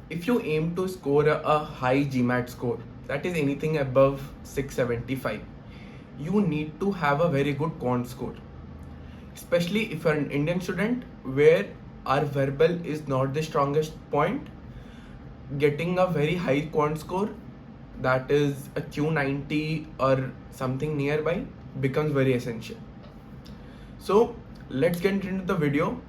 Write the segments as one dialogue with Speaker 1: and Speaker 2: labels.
Speaker 1: If you aim to score a high GMAT score, that is anything above 675, you need to have a very good quant score. Especially if you're an Indian student where our verbal is not the strongest point, getting a very high quant score, that is a Q90 or something nearby, becomes very essential. So let's get into the video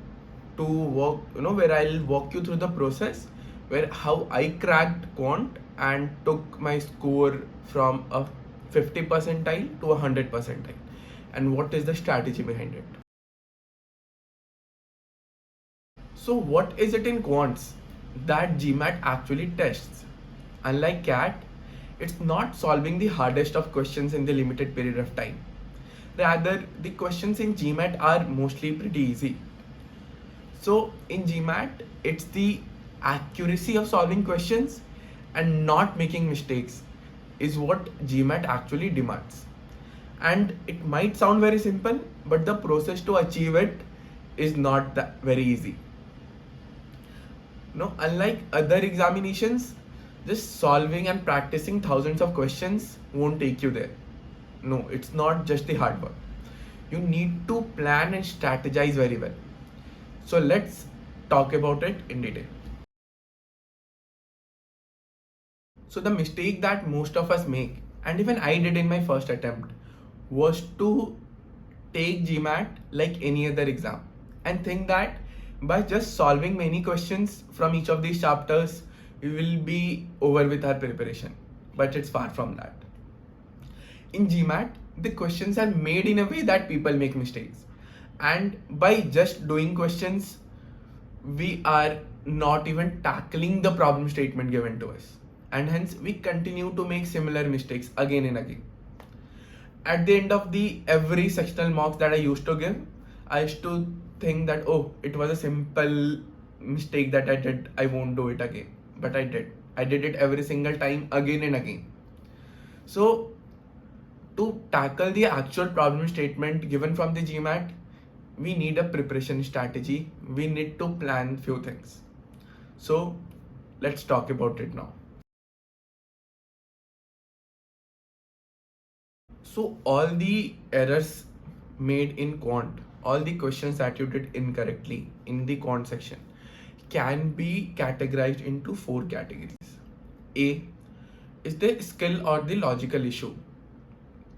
Speaker 1: to walk, where I'll walk you through the process where how I cracked quant and took my score from a 50 percentile to a 100 percentile, and what is the strategy behind it. So what is it in quants that GMAT actually tests? Unlike CAT, it's not solving the hardest of questions in the limited period of time. Rather, the questions in GMAT are mostly pretty easy. So in GMAT, it's the accuracy of solving questions and not making mistakes is what GMAT actually demands. And it might sound very simple, but the process to achieve it is not that very easy. No, unlike other examinations, just solving and practicing thousands of questions won't take you there. No, it's not just the hard work. You need to plan and strategize very well. So let's talk about it in detail. So the mistake that most of us make, and even I did in my first attempt, was to take GMAT like any other exam and think that by just solving many questions from each of these chapters, we will be over with our preparation. But it's far from that. In GMAT, the questions are made in a way that people make mistakes. And by just doing questions, we are not even tackling the problem statement given to us. And hence, we continue to make similar mistakes again and again. At the end of the every sectional mocks that I used to give, I used to think that, oh, it was a simple mistake that I did, I won't do it again. But I did. I did it every single time again and again. So to tackle the actual problem statement given from the GMAT, we need a preparation strategy. We need to plan few things. So let's talk about it now. So all the errors made in quant, all the questions that you did incorrectly in the quant section can be categorized into 4 categories. A is the skill or the logical issue,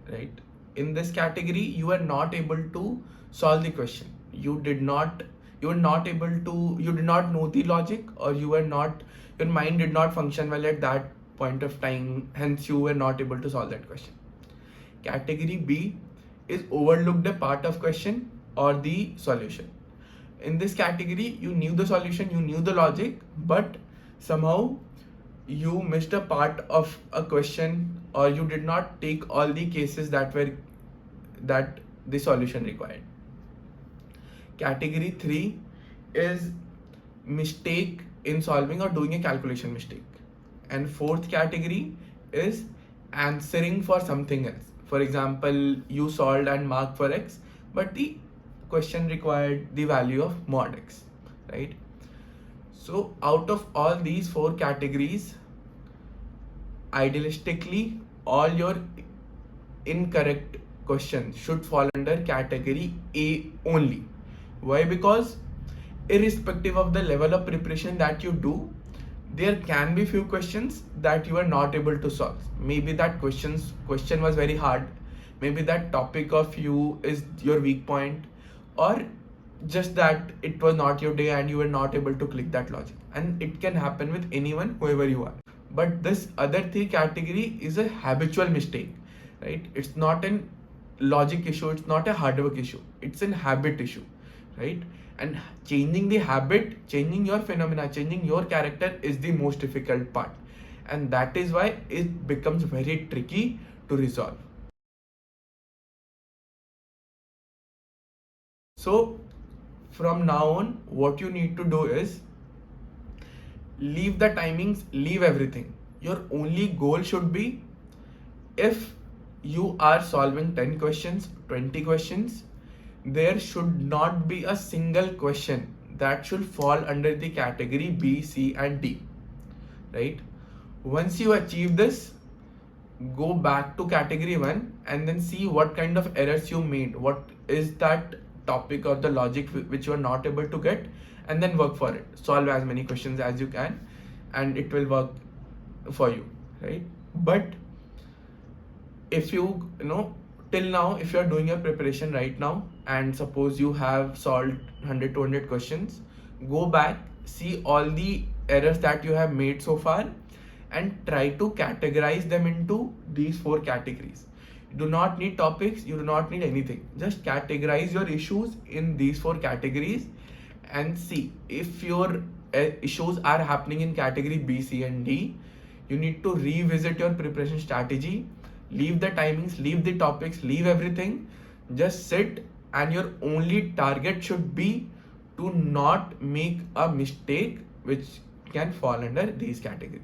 Speaker 1: right? In this category, you are not able to solve the question. You did not know the logic, or your mind did not function well at that point of time, hence you were not able to solve that question. Category B is overlooked a part of question or the solution. In this category, you knew the solution, you knew the logic, but somehow you missed a part of a question, or you did not take all the cases that the solution required. Category 3 is mistake in solving or doing a calculation mistake. And fourth category is answering for something else. For example, you solved and marked for x, but the question required the value of mod x, right? So out of all these 4 categories, idealistically, all your incorrect questions should fall under category A only. Why? Because irrespective of the level of preparation that you do, there can be few questions that you are not able to solve. Maybe that question was very hard. Maybe that topic of you is your weak point, or just that it was not your day and you were not able to click that logic. And it can happen with anyone, whoever you are. But this other 3 category is a habitual mistake, right? It's not an logic issue, it's not a hard work issue, it's an habit issue, right? And changing the habit, changing your phenomena, changing your character is the most difficult part, and that is why it becomes very tricky to resolve. So from now on, what you need to do is leave the timings, leave everything. Your only goal should be, if you are solving 10 questions, 20 questions, there should not be a single question that should fall under the category B, C and D. right? Once you achieve this, go back to category 1 and then see what kind of errors you made, what is that topic or the logic which you are not able to get, and then work for it. Solve as many questions as you can and it will work for you, right? But if you know, till now, if you are doing your preparation right now and suppose you have solved 100 200 questions, go back, see all the errors that you have made so far and try to categorize them into these 4 categories. You do not need topics, you do not need anything, just categorize your issues in these 4 categories and see if your issues are happening in category B, C and D. You need to revisit your preparation strategy, leave the timings, leave the topics, leave everything, just sit, and your only target should be to not make a mistake which can fall under these categories.